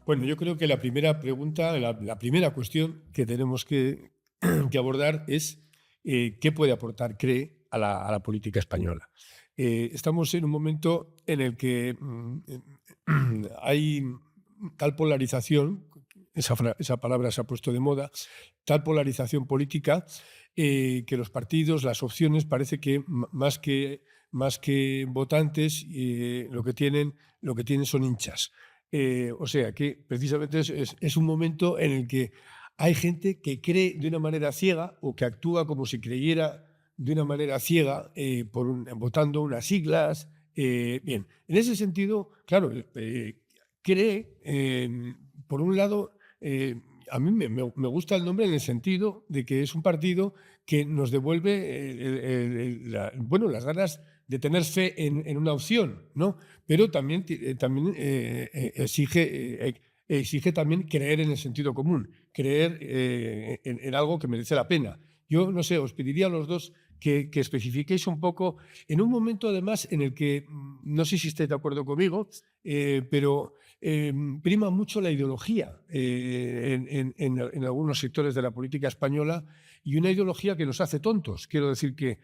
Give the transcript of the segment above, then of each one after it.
Bueno, yo creo que la primera pregunta, la primera cuestión que tenemos que abordar es qué puede aportar CREE a la política española. Estamos en un momento en el que hay tal polarización, esa palabra se ha puesto de moda, tal polarización política que los partidos, las opciones, parece que más que votantes, lo que tienen son hinchas. O sea que precisamente es un momento en el que hay gente que cree de una manera ciega o que actúa como si creyera de una manera ciega votando unas siglas. Bien, en ese sentido, claro, cree, por un lado, a mí me gusta el nombre en el sentido de que es un partido que nos devuelve bueno, las ganas de tener fe en una opción, ¿no? Pero también, exige también creer en el sentido común, creer en algo que merece la pena. Yo, no sé, os pediría a los dos que especifiquéis un poco, en un momento además en el que, no sé si estáis de acuerdo conmigo, pero prima mucho la ideología en algunos sectores de la política española, y una ideología que nos hace tontos. Quiero decir que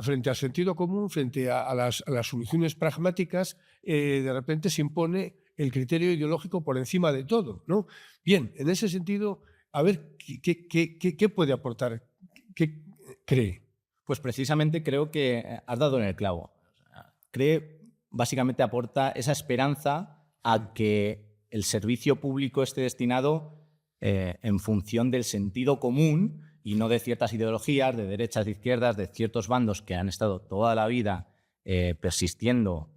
frente al sentido común, frente a las soluciones pragmáticas, de repente se impone el criterio ideológico por encima de todo, ¿no? Bien, en ese sentido, a ver, ¿qué puede aportar? ¿Qué cree? Pues precisamente creo que has dado en el clavo. O sea, CREE básicamente aporta esa esperanza a que el servicio público esté destinado en función del sentido común y no de ciertas ideologías, de derechas, de izquierdas, de ciertos bandos que han estado toda la vida persistiendo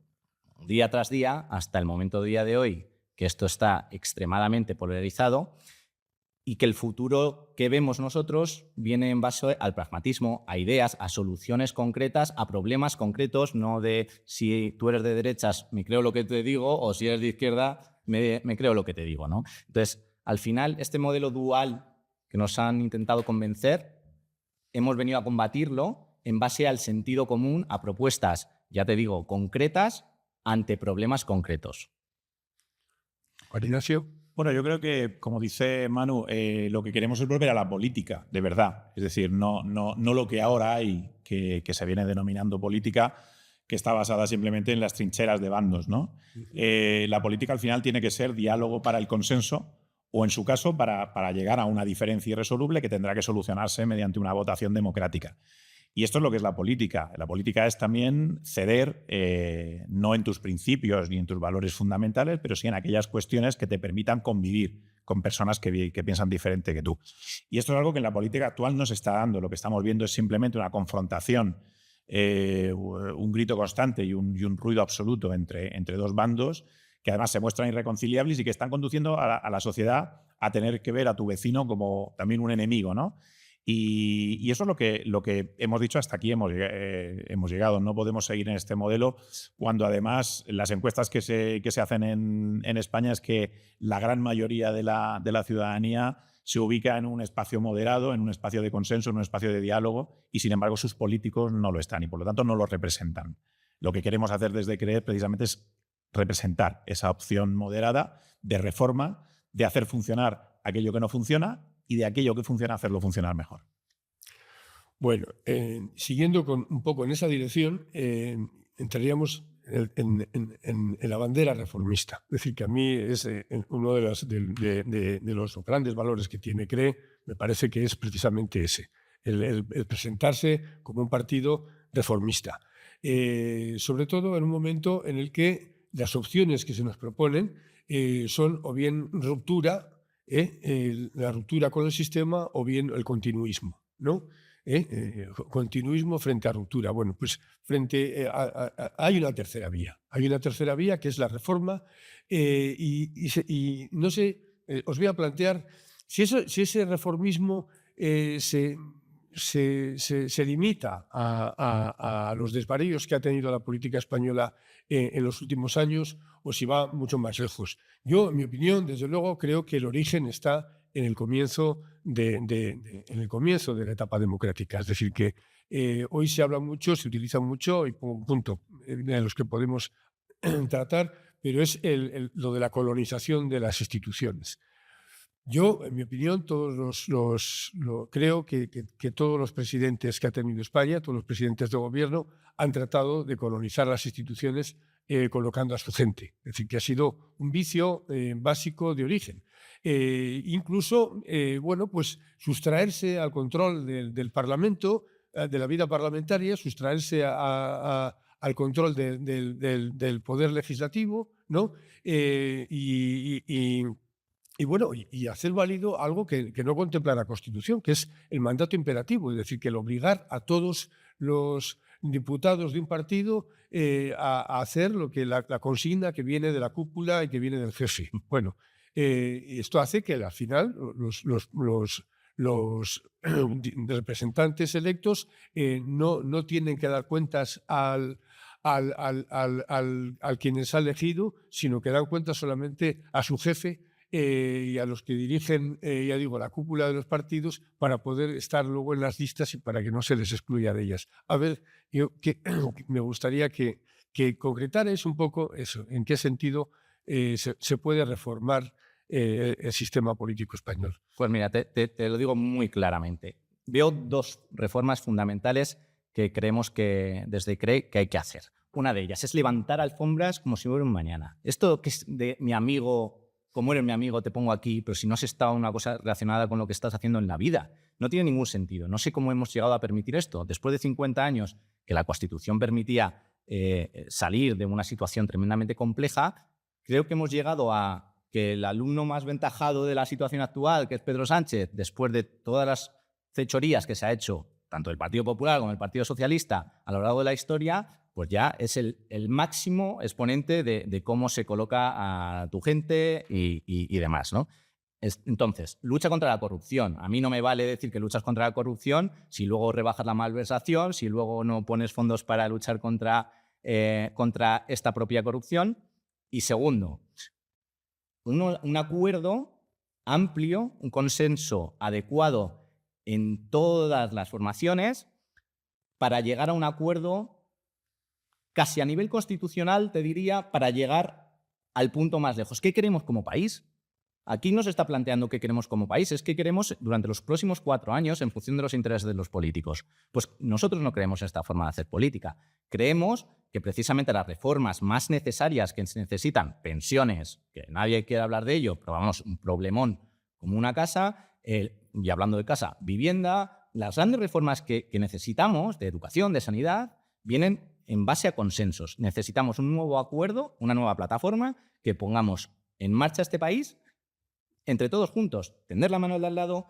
día tras día hasta el momento de día de hoy, que esto está extremadamente polarizado, y que el futuro que vemos nosotros viene en base al pragmatismo, a ideas, a soluciones concretas, a problemas concretos, no de si tú eres de derechas me creo lo que te digo o si eres de izquierda me creo lo que te digo, ¿no? Entonces, al final, este modelo dual que nos han intentado convencer, hemos venido a combatirlo en base al sentido común, a propuestas, ya te digo, concretas ante problemas concretos. Juan Ignacio. Bueno, yo creo que, como dice Manu, lo que queremos es volver a la política, de verdad. Es decir, no lo que ahora hay, que se viene denominando política, que está basada simplemente en las trincheras de bandos, ¿no? La política al final tiene que ser diálogo para el consenso o, en su caso, para llegar a una diferencia irresoluble que tendrá que solucionarse mediante una votación democrática. Y esto es lo que es la política. La política es también ceder, no en tus principios ni en tus valores fundamentales, pero sí en aquellas cuestiones que te permitan convivir con personas que piensan diferente que tú. Y esto es algo que en la política actual no se está dando. Lo que estamos viendo es simplemente una confrontación, un grito constante y un ruido absoluto entre dos bandos que además se muestran irreconciliables y que están conduciendo a la sociedad a tener que ver a tu vecino como también un enemigo, ¿no? Y eso es lo que hemos dicho, hasta aquí hemos llegado. No podemos seguir en este modelo cuando además las encuestas que se hacen en España es que la gran mayoría de la ciudadanía se ubica en un espacio moderado, en un espacio de consenso, en un espacio de diálogo, y sin embargo sus políticos no lo están y por lo tanto no lo representan. Lo que queremos hacer desde CREE precisamente es representar esa opción moderada de reforma, de hacer funcionar aquello que no funciona y de aquello que funciona hacerlo funcionar mejor. Bueno, siguiendo un poco en esa dirección, entraríamos en la bandera reformista. Es decir, que a mí es uno de los grandes valores que tiene CREE, me parece que es precisamente ese, el presentarse como un partido reformista. Sobre todo en un momento en el que las opciones que se nos proponen son o bien la ruptura con el sistema o bien el continuismo, ¿no? Continuismo frente a ruptura. Bueno, pues hay una tercera vía. Hay una tercera vía que es la reforma y no sé, os voy a plantear si ese reformismo se limita a los desvaríos que ha tenido la política española en los últimos años o si va mucho más lejos. Yo, en mi opinión, desde luego, creo que el origen está en el comienzo en el comienzo de la etapa democrática. Es decir, que hoy se habla mucho, se utiliza mucho, y pongo un punto de los que podemos tratar, pero es lo de la colonización de las instituciones. Yo, en mi opinión, creo que todos los presidentes que ha tenido España, todos los presidentes de gobierno, han tratado de colonizar las instituciones colocando a su gente. Es decir, que ha sido un vicio básico de origen. Incluso, bueno, pues sustraerse al control del Parlamento, de la vida parlamentaria, sustraerse al control del poder legislativo, ¿no? Y hacer válido algo que no contempla la Constitución, que es el mandato imperativo, es decir, que el obligar a todos los diputados de un partido a hacer lo que la consigna que viene de la cúpula y que viene del jefe. Bueno, esto hace que al final los representantes electos no tienen que dar cuentas al quienes ha elegido, sino que dan cuentas solamente a su jefe y a los que dirigen, ya digo, la cúpula de los partidos, para poder estar luego en las listas y para que no se les excluya de ellas. A ver, me gustaría que concretarais un poco eso, en qué sentido se puede reformar el sistema político español. Pues mira, te lo digo muy claramente. Veo dos reformas fundamentales que creemos que desde CREE que hay que hacer. Una de ellas es levantar alfombras como si hubiera un mañana. Esto que es de mi amigo, como eres mi amigo, te pongo aquí, pero si no has estado una cosa relacionada con lo que estás haciendo en la vida, no tiene ningún sentido. No sé cómo hemos llegado a permitir esto. Después de 50 años que la Constitución permitía salir de una situación tremendamente compleja, creo que hemos llegado a que el alumno más ventajado de la situación actual, que es Pedro Sánchez, después de todas las fechorías que se ha hecho, tanto el Partido Popular como el Partido Socialista a lo largo de la historia, pues ya es el máximo exponente de cómo se coloca a tu gente y demás, ¿no? Entonces, lucha contra la corrupción. A mí no me vale decir que luchas contra la corrupción si luego rebajas la malversación, si luego no pones fondos para luchar contra esta propia corrupción. Y segundo, un acuerdo amplio, un consenso adecuado en todas las formaciones para llegar a un acuerdo casi a nivel constitucional, te diría, para llegar al punto más lejos. ¿Qué queremos como país? Aquí no se está planteando qué queremos como país, es qué queremos durante los próximos 4 años en función de los intereses de los políticos. Pues nosotros no creemos en esta forma de hacer política. Creemos que precisamente las reformas más necesarias que se necesitan, pensiones, que nadie quiere hablar de ello, pero vamos, un problemón como una casa, y hablando de casa, vivienda, las grandes reformas que necesitamos de educación, de sanidad, vienen en base a consensos. Necesitamos un nuevo acuerdo, una nueva plataforma que pongamos en marcha este país entre todos juntos, tender la mano al de al lado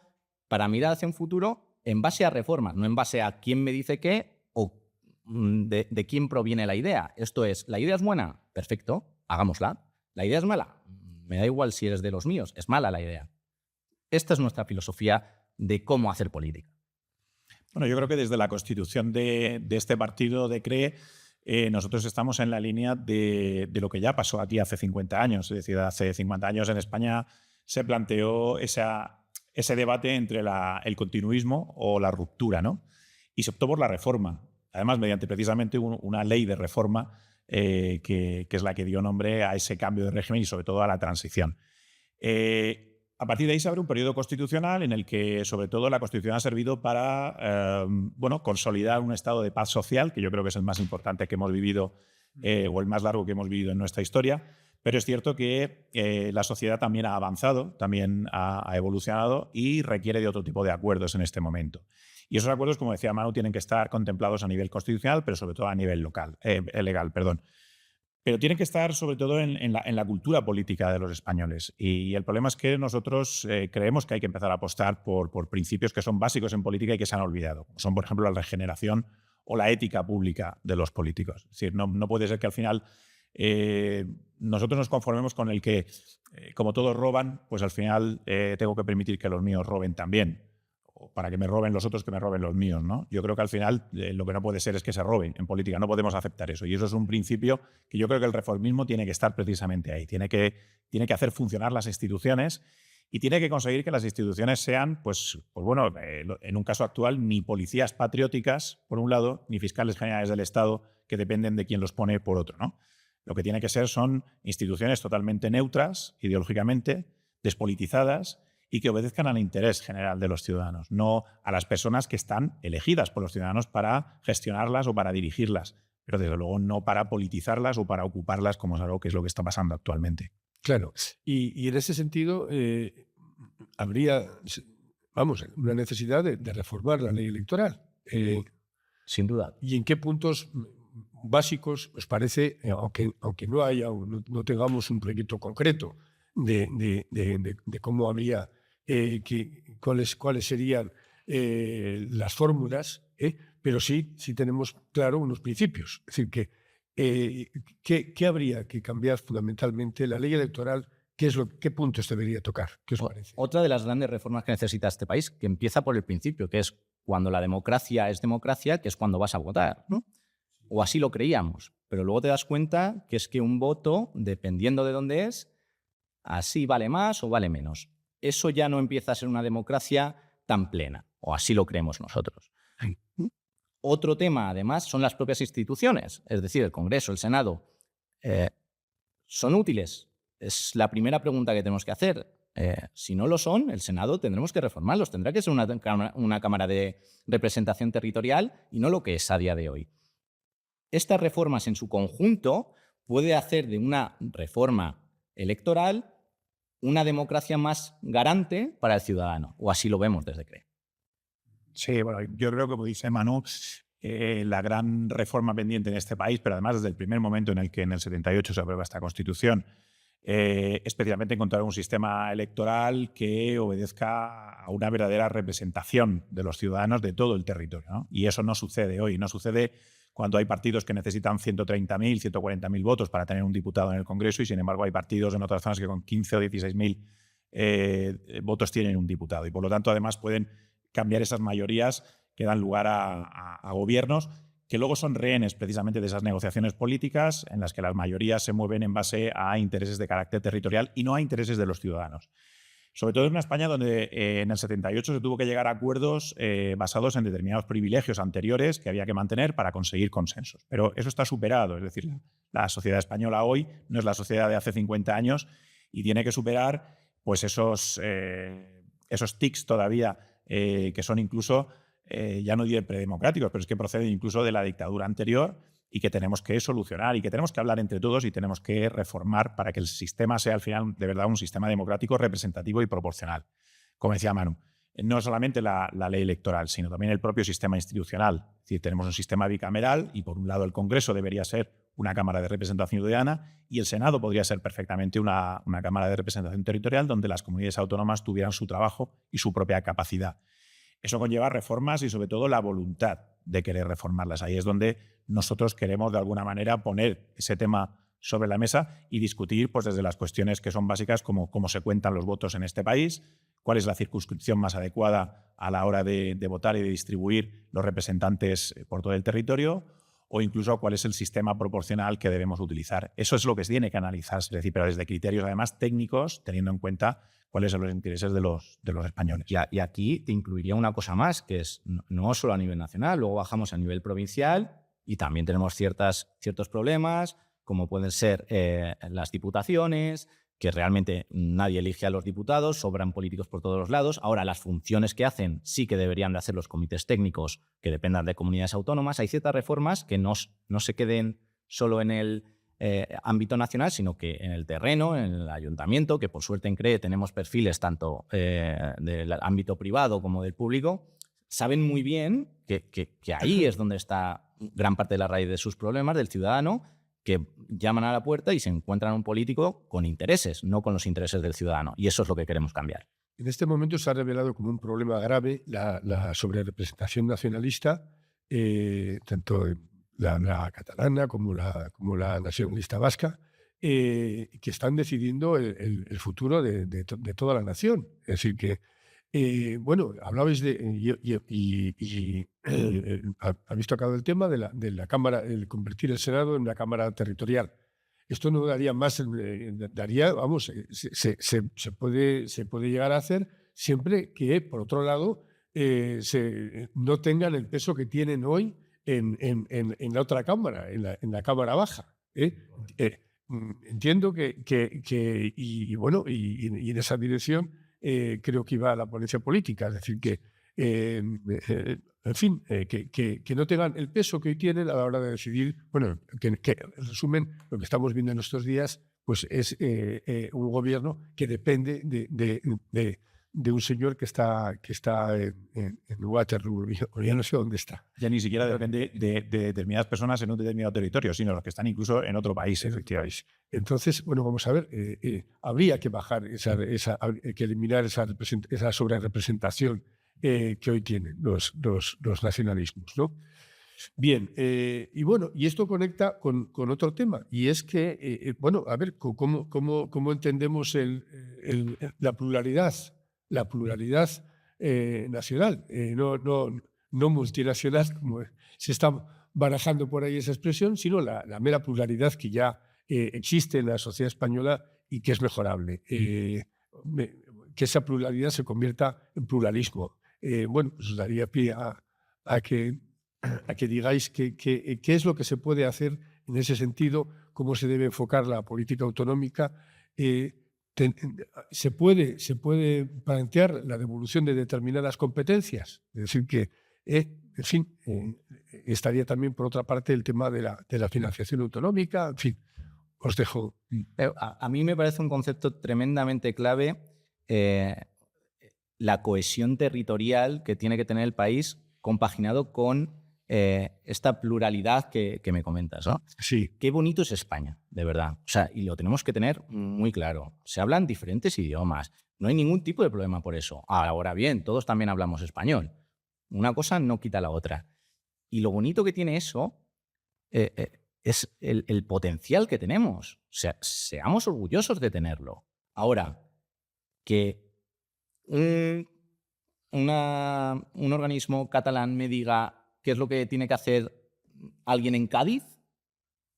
para mirar hacia un futuro en base a reformas, no en base a quién me dice qué o de quién proviene la idea. Esto es, ¿la idea es buena? Perfecto, hagámosla. ¿La idea es mala? Me da igual si eres de los míos, es mala la idea. Esta es nuestra filosofía de cómo hacer política. Bueno, yo creo que desde la constitución de este partido de CREE, nosotros estamos en la línea de lo que ya pasó aquí hace 50 años. Es decir, hace 50 años en España se planteó ese debate entre el continuismo o la ruptura, ¿no? Y se optó por la reforma, además mediante precisamente una ley de reforma que es la que dio nombre a ese cambio de régimen y sobre todo a la transición. A partir de ahí se abre un periodo constitucional en el que sobre todo la Constitución ha servido para consolidar un estado de paz social, que yo creo que es el más importante que hemos vivido o el más largo que hemos vivido en nuestra historia. Pero es cierto que la sociedad también ha avanzado, también ha evolucionado y requiere de otro tipo de acuerdos en este momento. Y esos acuerdos, como decía Manu, tienen que estar contemplados a nivel constitucional, pero sobre todo a nivel legal. Pero tienen que estar sobre todo en la cultura política de los españoles. Y el problema es que nosotros creemos que hay que empezar a apostar por principios que son básicos en política y que se han olvidado. Son, por ejemplo, la regeneración o la ética pública de los políticos. Es decir, no puede ser que al final nosotros nos conformemos con el que, como todos roban, pues al final tengo que permitir que los míos roben también. O para que me roben los otros, que me roben los míos, ¿no? Yo creo que al final lo que no puede ser es que se roben en política. No podemos aceptar eso. Y eso es un principio que yo creo que el reformismo tiene que estar precisamente ahí. Tiene que hacer funcionar las instituciones y tiene que conseguir que las instituciones sean, en un caso actual, ni policías patrióticas, por un lado, ni fiscales generales del Estado que dependen de quién los pone, por otro, ¿no? Lo que tiene que ser son instituciones totalmente neutras, ideológicamente, despolitizadas y que obedezcan al interés general de los ciudadanos, no a las personas que están elegidas por los ciudadanos para gestionarlas o para dirigirlas, pero desde luego no para politizarlas o para ocuparlas, como es algo que es lo que está pasando actualmente. Claro. Y en ese sentido, habría, vamos, una necesidad de reformar la ley electoral. Sin duda. ¿Y en qué puntos básicos os parece, aunque no haya, no tengamos un proyecto concreto de cómo habría, cuáles serían las fórmulas, pero sí tenemos claro unos principios? Es decir, ¿qué habría que cambiar fundamentalmente la ley electoral? ¿Qué puntos debería tocar? ¿Qué os parece? Otra de las grandes reformas que necesita este país, que empieza por el principio, que es cuando la democracia es democracia, que es cuando vas a votar, ¿no? O así lo creíamos. Pero luego te das cuenta que es que un voto, dependiendo de dónde es, así vale más o vale menos. Eso ya no empieza a ser una democracia tan plena, o así lo creemos nosotros. Otro tema, además, son las propias instituciones, es decir, el Congreso, el Senado. ¿Son útiles? Es la primera pregunta que tenemos que hacer. Si no lo son, el Senado tendremos que reformarlos. Tendrá que ser una Cámara de representación territorial y no lo que es a día de hoy. Estas reformas en su conjunto puede hacer de una reforma electoral una democracia más garante para el ciudadano, o así lo vemos desde CRE. Sí, bueno, yo creo que, como dice Manu, la gran reforma pendiente en este país, pero además desde el primer momento en el que en el 78 se aprueba esta Constitución, especialmente encontrar un sistema electoral que obedezca a una verdadera representación de los ciudadanos de todo el territorio, ¿no? Y eso no sucede hoy, no sucede cuando hay partidos que necesitan 130.000, 140.000 votos para tener un diputado en el Congreso y, sin embargo, hay partidos en otras zonas que con 15 o 16.000 votos tienen un diputado. Y, por lo tanto, además pueden cambiar esas mayorías que dan lugar a gobiernos que luego son rehenes precisamente de esas negociaciones políticas en las que las mayorías se mueven en base a intereses de carácter territorial y no a intereses de los ciudadanos. Sobre todo en una España donde en el 78 se tuvo que llegar a acuerdos basados en determinados privilegios anteriores que había que mantener para conseguir consensos. Pero eso está superado, es decir, la sociedad española hoy no es la sociedad de hace 50 años y tiene que superar pues esos tics todavía que son incluso, ya no diré predemocráticos, pero es que proceden incluso de la dictadura anterior y que tenemos que solucionar y que tenemos que hablar entre todos y tenemos que reformar para que el sistema sea al final de verdad un sistema democrático, representativo y proporcional. Como decía Manu, no solamente la ley electoral, sino también el propio sistema institucional. Es decir, tenemos un sistema bicameral y por un lado el Congreso debería ser una Cámara de Representación Ciudadana y el Senado podría ser perfectamente una Cámara de Representación Territorial donde las comunidades autónomas tuvieran su trabajo y su propia capacidad. Eso conlleva reformas y sobre todo la voluntad de querer reformarlas. Ahí es donde nosotros queremos de alguna manera poner ese tema sobre la mesa y discutir pues, desde las cuestiones que son básicas como cómo se cuentan los votos en este país, cuál es la circunscripción más adecuada a la hora de votar y de distribuir los representantes por todo el territorio o incluso cuál es el sistema proporcional que debemos utilizar. Eso es lo que se tiene que analizarse, es decir, pero desde criterios además técnicos, teniendo en cuenta cuáles son los intereses de los españoles. Y aquí te incluiría una cosa más, que es no solo a nivel nacional, luego bajamos a nivel provincial y también tenemos ciertos problemas, como pueden ser las diputaciones, que realmente nadie elige a los diputados, sobran políticos por todos los lados. Ahora, las funciones que hacen sí que deberían de hacer los comités técnicos que dependan de comunidades autónomas. Hay ciertas reformas que no se queden solo en el ámbito nacional, sino que en el terreno, en el ayuntamiento, que por suerte en CRE tenemos perfiles tanto del ámbito privado como del público, saben muy bien que ahí es donde está gran parte de la raíz de sus problemas del ciudadano, que llaman a la puerta y se encuentran un político con intereses, no con los intereses del ciudadano. Y eso es lo que queremos cambiar. En este momento se ha revelado como un problema grave la sobrerepresentación nacionalista, tanto la catalana como la nacionalista vasca, que están decidiendo el futuro de toda la nación. Es decir, que bueno, hablabais habéis tocado el tema de la Cámara, el convertir el Senado en una Cámara territorial. Esto no daría más, daría, vamos, se puede llegar a hacer siempre que, por otro lado, no tengan el peso que tienen hoy en la otra Cámara, en la Cámara Baja. Entiendo y bueno, y en esa dirección creo que iba la ponencia política, es decir, que en fin, que no tengan el peso que hoy tienen a la hora de decidir, bueno, que en resumen, lo que estamos viendo en estos días, pues es un gobierno que depende de un señor que está en Waterloo, ya no sé dónde está. Ya ni siquiera depende de determinadas personas en un determinado territorio, sino los que están incluso en otro país, efectivamente. Entonces, bueno, vamos a ver, habría que bajar que eliminar esa sobrerepresentación que hoy tienen los nacionalismos, ¿no? Bien, y bueno, y esto conecta con otro tema, y es que, bueno, a ver, ¿cómo entendemos la pluralidad nacional, no multinacional, como se está barajando por ahí esa expresión, sino la mera pluralidad que ya existe en la sociedad española y que es mejorable. Que esa pluralidad se convierta en pluralismo. Bueno, pues os daría pie a que digáis qué es lo que se puede hacer en ese sentido, cómo se debe enfocar la política autonómica. Se puede plantear la devolución de determinadas competencias, es decir, que, en fin, estaría también, por otra parte, el tema de la financiación autonómica. En fin, os dejo. A mí me parece un concepto tremendamente clave la cohesión territorial que tiene que tener el país compaginado con esta pluralidad que me comentas, ¿no? Sí. Qué bonito es España, de verdad. O sea, y lo tenemos que tener muy claro. Se hablan diferentes idiomas. No hay ningún tipo de problema por eso. Ahora bien, todos también hablamos español. Una cosa no quita la otra. Y lo bonito que tiene eso es el potencial que tenemos. O sea, seamos orgullosos de tenerlo. Ahora, que un organismo catalán me diga qué es lo que tiene que hacer alguien en Cádiz,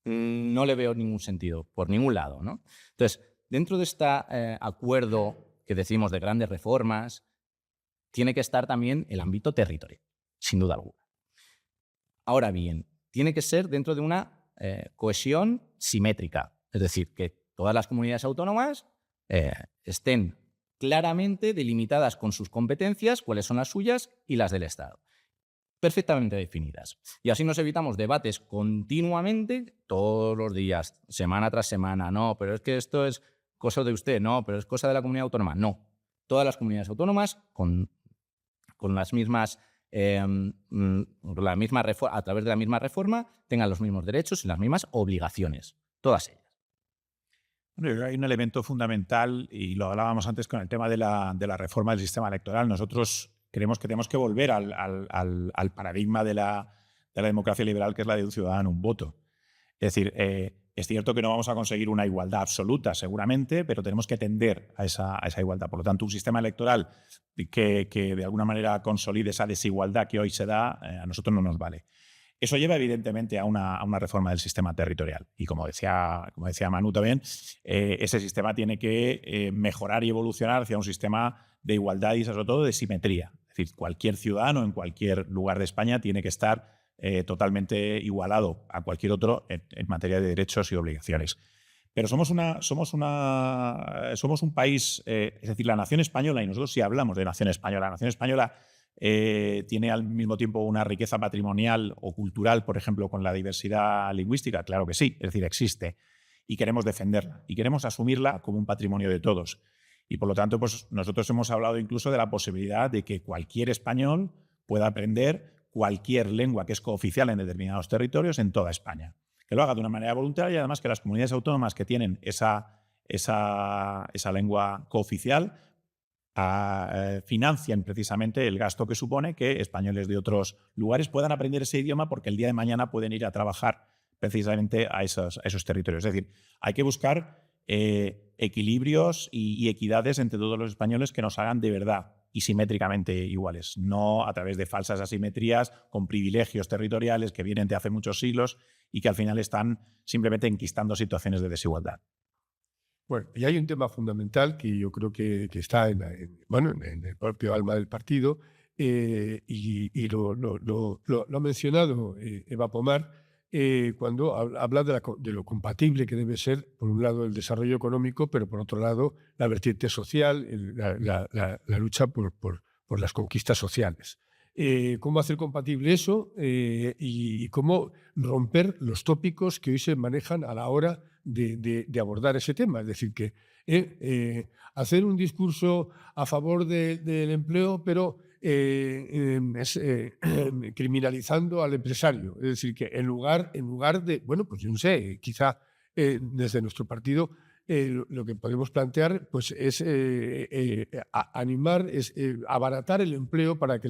no le veo ningún sentido, por ningún lado, ¿no? Entonces, dentro de este acuerdo que decimos de grandes reformas, tiene que estar también el ámbito territorial, sin duda alguna. Ahora bien, tiene que ser dentro de una cohesión simétrica, es decir, que todas las comunidades autónomas estén claramente delimitadas con sus competencias, cuáles son las suyas y las del Estado, perfectamente definidas. Y así nos evitamos debates continuamente, todos los días, semana tras semana. No, pero es que esto es cosa de usted. No, pero es cosa de la comunidad autónoma. No. Todas las comunidades autónomas con las mismas, a través de la misma reforma, tengan los mismos derechos y las mismas obligaciones. Todas ellas. Bueno, hay un elemento fundamental, y lo hablábamos antes con el tema de la reforma del sistema electoral. Nosotros creemos que tenemos que volver al paradigma de la democracia liberal, que es la de un ciudadano, un voto. Es decir, es cierto que no vamos a conseguir una igualdad absoluta, seguramente, pero tenemos que tender a esa igualdad. Por lo tanto, un sistema electoral que de alguna manera consolide esa desigualdad que hoy se da, a nosotros no nos vale. Eso lleva evidentemente a una reforma del sistema territorial. Y como decía Manu también, ese sistema tiene que mejorar y evolucionar hacia un sistema de igualdad y sobre todo de simetría. Es decir, cualquier ciudadano en cualquier lugar de España tiene que estar totalmente igualado a cualquier otro en materia de derechos y obligaciones. Pero somos un país, es decir, la nación española, y nosotros sí hablamos de nación española. La nación española tiene al mismo tiempo una riqueza patrimonial o cultural, por ejemplo, con la diversidad lingüística. Claro que sí, es decir, existe. Y queremos defenderla y queremos asumirla como un patrimonio de todos. Y por lo tanto, pues nosotros hemos hablado incluso de la posibilidad de que cualquier español pueda aprender cualquier lengua que es cooficial en determinados territorios en toda España. Que lo haga de una manera voluntaria y además que las comunidades autónomas que tienen esa lengua cooficial financian precisamente el gasto que supone que españoles de otros lugares puedan aprender ese idioma, porque el día de mañana pueden ir a trabajar precisamente a esos territorios. Es decir, hay que buscar equilibrios y equidades entre todos los españoles que nos hagan de verdad y simétricamente iguales, no a través de falsas asimetrías con privilegios territoriales que vienen de hace muchos siglos y que al final están simplemente enquistando situaciones de desigualdad. Bueno, y hay un tema fundamental que yo creo que está en el propio alma del partido, y lo ha mencionado Eva Pomar, cuando habla de lo compatible que debe ser, por un lado, el desarrollo económico, pero por otro lado, la vertiente social, la lucha por las conquistas sociales. Cómo hacer compatible eso y cómo romper los tópicos que hoy se manejan a la hora de abordar ese tema. Es decir, que hacer un discurso a favor del empleo, pero criminalizando al empresario. Es decir, que en lugar de, bueno, pues yo no sé, quizá desde nuestro partido lo que podemos plantear pues, es animar, es abaratar el empleo para que,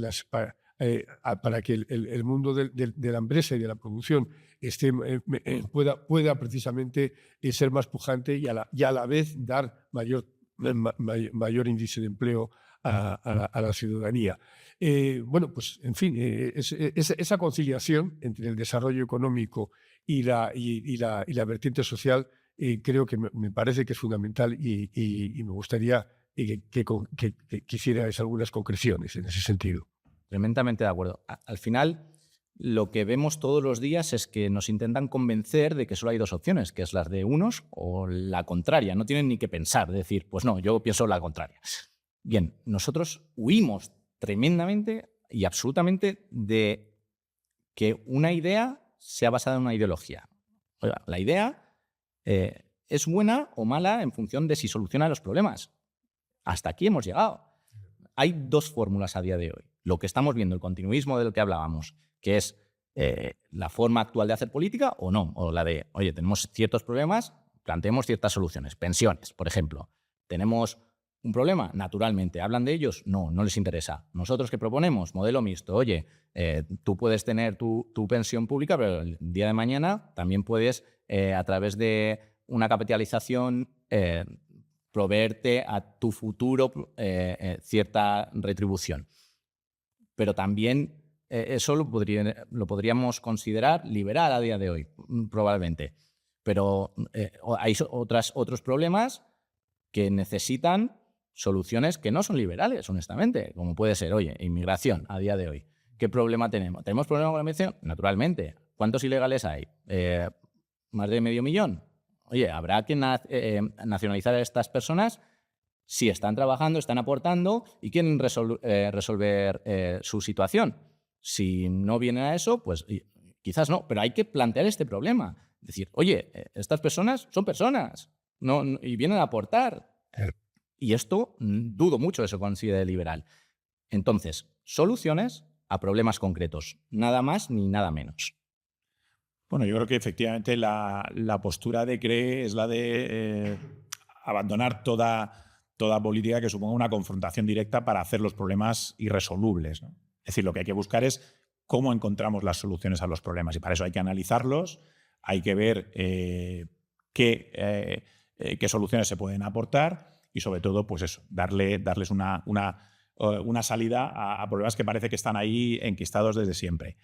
para que el mundo de la empresa y de la producción pueda precisamente ser más pujante y a la vez dar mayor índice de empleo a la ciudadanía. Bueno, pues en fin, esa conciliación entre el desarrollo económico y la vertiente social creo que me parece que es fundamental y me gustaría que hicierais algunas concreciones en ese sentido. Tremendamente de acuerdo. Al final, lo que vemos todos los días es que nos intentan convencer de que solo hay dos opciones, que es las de unos o la contraria. No tienen ni que pensar, decir, pues no, yo pienso la contraria. Bien, nosotros huimos tremendamente y absolutamente de que una idea sea basada en una ideología. Oiga, la idea es buena o mala en función de si soluciona los problemas. Hasta aquí hemos llegado. Hay dos fórmulas a día de hoy. Lo que estamos viendo, el continuismo del que hablábamos, que es la forma actual de hacer política o no, o la de, oye, tenemos ciertos problemas, planteemos ciertas soluciones. Pensiones, por ejemplo. Tenemos un problema, naturalmente. ¿Hablan de ellos? No, no les interesa. Nosotros, ¿qué proponemos? Modelo mixto. Oye, tú puedes tener tu pensión pública, pero el día de mañana también puedes, a través de una capitalización, proveerte a tu futuro cierta retribución. Pero también eso lo podríamos considerar liberal a día de hoy, probablemente. Pero hay otros problemas que necesitan soluciones que no son liberales, honestamente, como puede ser, oye, inmigración a día de hoy. ¿Qué problema tenemos? ¿Tenemos problema con la inmigración? Naturalmente. ¿Cuántos ilegales hay? ¿Más de 500.000? Oye, habrá que nacionalizar a estas personas si están trabajando, están aportando y quieren resolver su situación. Si no vienen a eso, pues quizás no, pero hay que plantear este problema. Decir, oye, estas personas son personas y vienen a aportar. Y esto dudo mucho que se considere liberal. Entonces, soluciones a problemas concretos, nada más ni nada menos. Bueno, yo creo que efectivamente la postura de CRE es la de abandonar toda política que suponga una confrontación directa para hacer los problemas irresolubles, ¿no? Es decir, lo que hay que buscar es cómo encontramos las soluciones a los problemas y para eso hay que analizarlos, hay que ver qué soluciones se pueden aportar y sobre todo, pues eso, darles una salida a problemas que parece que están ahí enquistados desde siempre.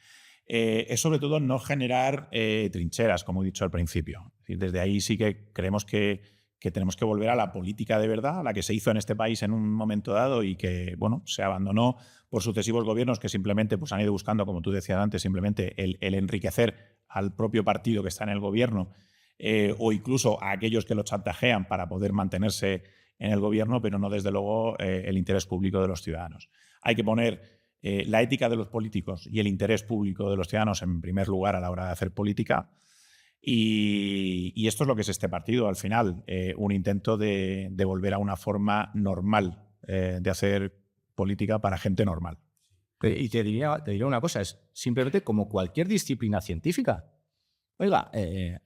Es sobre todo no generar trincheras, como he dicho al principio. Es decir, desde ahí sí que creemos que tenemos que volver a la política de verdad, a la que se hizo en este país en un momento dado y que, bueno, se abandonó por sucesivos gobiernos que simplemente pues, han ido buscando, como tú decías antes, simplemente el enriquecer al propio partido que está en el gobierno o incluso a aquellos que lo chantajean para poder mantenerse en el gobierno, pero no desde luego el interés público de los ciudadanos. Hay que poner la ética de los políticos y el interés público de los ciudadanos en primer lugar a la hora de hacer política. Y esto es lo que es este partido, al final, un intento de volver a una forma normal de hacer política para gente normal. Y te diría una cosa, es simplemente como cualquier disciplina científica. Oiga,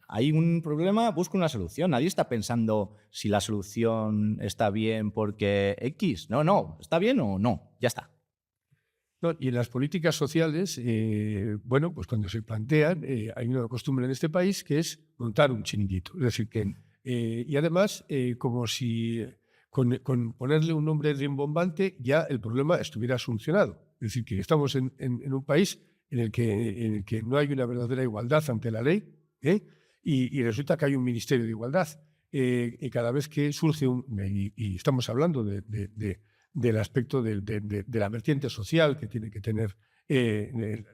hay un problema, busca una solución. Nadie está pensando si la solución está bien porque X. No, ¿está bien o no? Ya está. No, y en las políticas sociales, bueno, pues cuando se plantean, hay una costumbre en este país que es montar un chiringuito. Es decir, que, y además, como si con ponerle un nombre rimbombante ya el problema estuviera solucionado. Es decir, que estamos en un país en el que no hay una verdadera igualdad ante la ley, y resulta que hay un Ministerio de Igualdad. Y cada vez que surge y estamos hablando del aspecto de la vertiente social que tiene que tener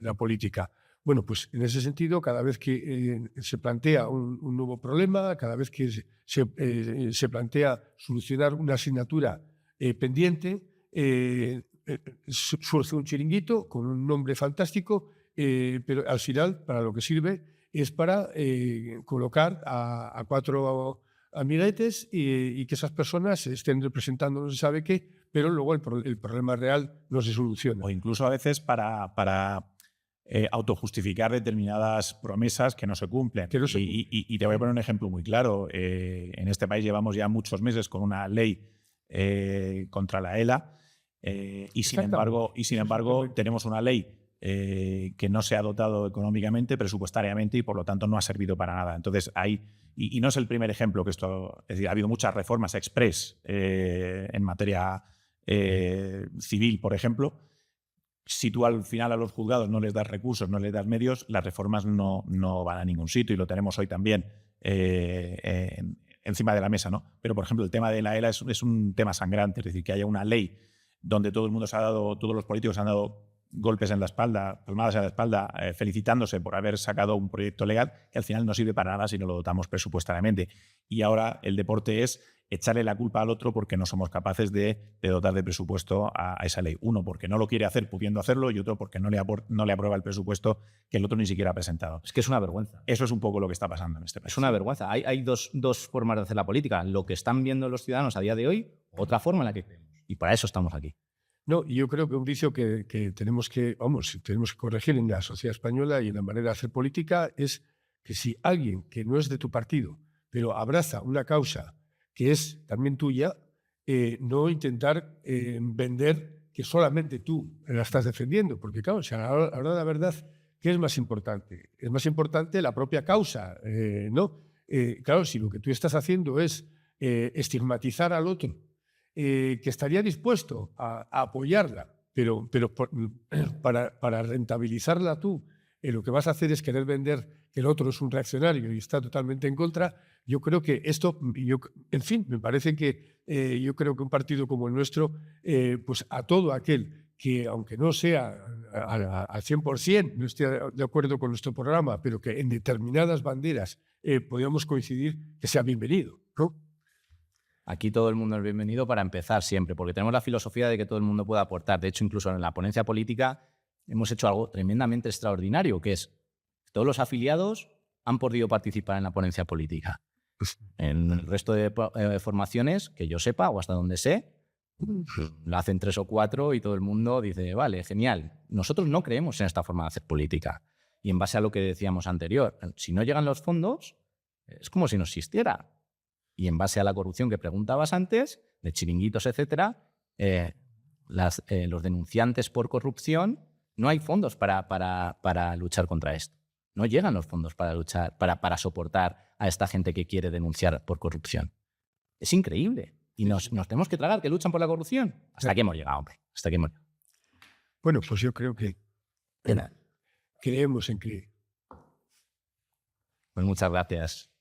la política. Bueno, pues en ese sentido, cada vez que se plantea un nuevo problema, cada vez que se plantea solucionar una asignatura pendiente, surge un chiringuito con un nombre fantástico, pero al final para lo que sirve es para colocar a 4 amiguetes y que esas personas estén representando no se sabe qué, pero luego el problema real no se soluciona. O incluso a veces para autojustificar determinadas promesas que no se cumplen. Que no se y te voy a poner un ejemplo muy claro. En este país llevamos ya muchos meses con una ley contra la ELA y sin embargo tenemos una ley que no se ha dotado económicamente, presupuestariamente y por lo tanto no ha servido para nada. Entonces y no es el primer ejemplo que esto, es decir, ha habido muchas reformas express en materia civil, por ejemplo. Si tú al final a los juzgados no les das recursos, no les das medios, las reformas no van a ningún sitio y lo tenemos hoy también encima de la mesa, ¿no? Pero, por ejemplo, el tema de la ELA es un tema sangrante, es decir, que haya una ley donde todo el mundo todos los políticos han dado golpes en la espalda, palmadas en la espalda, felicitándose por haber sacado un proyecto legal que al final no sirve para nada si no lo dotamos presupuestariamente. Y ahora el deporte es echarle la culpa al otro porque no somos capaces de dotar de presupuesto a esa ley. Uno, porque no lo quiere hacer pudiendo hacerlo, y otro, porque no le aprueba el presupuesto que el otro ni siquiera ha presentado. Es que es una vergüenza. Eso es un poco lo que está pasando en este país. Es una vergüenza. Hay dos formas de hacer la política. Lo que están viendo los ciudadanos a día de hoy, otra forma en la que creemos. Y para eso estamos aquí. No, yo creo que un vicio que tenemos que corregir en la sociedad española y en la manera de hacer política es que si alguien que no es de tu partido, pero abraza una causa que es también tuya, no intentar vender que solamente tú la estás defendiendo, porque claro, o sea, ahora la verdad, ¿qué es más importante? Es más importante la propia causa, ¿no? Claro, si lo que tú estás haciendo es estigmatizar al otro, que estaría dispuesto a apoyarla, pero para rentabilizarla tú, lo que vas a hacer es querer vender que el otro es un reaccionario y está totalmente en contra. Yo creo que esto, en fin, me parece que yo creo que un partido como el nuestro, pues a todo aquel que, aunque no sea al 100%, no esté de acuerdo con nuestro programa, pero que en determinadas banderas podamos coincidir, que sea bienvenido, ¿no? Aquí todo el mundo es bienvenido para empezar siempre, porque tenemos la filosofía de que todo el mundo puede aportar. De hecho, incluso en la ponencia política hemos hecho algo tremendamente extraordinario, que es que todos los afiliados han podido participar en la ponencia política. En el resto de formaciones, que yo sepa, o hasta donde sé, la hacen 3 o 4 y todo el mundo dice, vale, genial. Nosotros no creemos en esta forma de hacer política. Y en base a lo que decíamos anterior, si no llegan los fondos, es como si no existiera. Y en base a la corrupción que preguntabas antes, de chiringuitos, etcétera, los denunciantes por corrupción, no hay fondos para luchar contra esto. No llegan los fondos para luchar, para soportar a esta gente que quiere denunciar por corrupción. Es increíble. Y nos tenemos que tragar que luchan por la corrupción. Hasta aquí hemos llegado, hombre. Hasta aquí hemos llegado. Bueno, pues yo creo que creemos en que... Pues muchas gracias.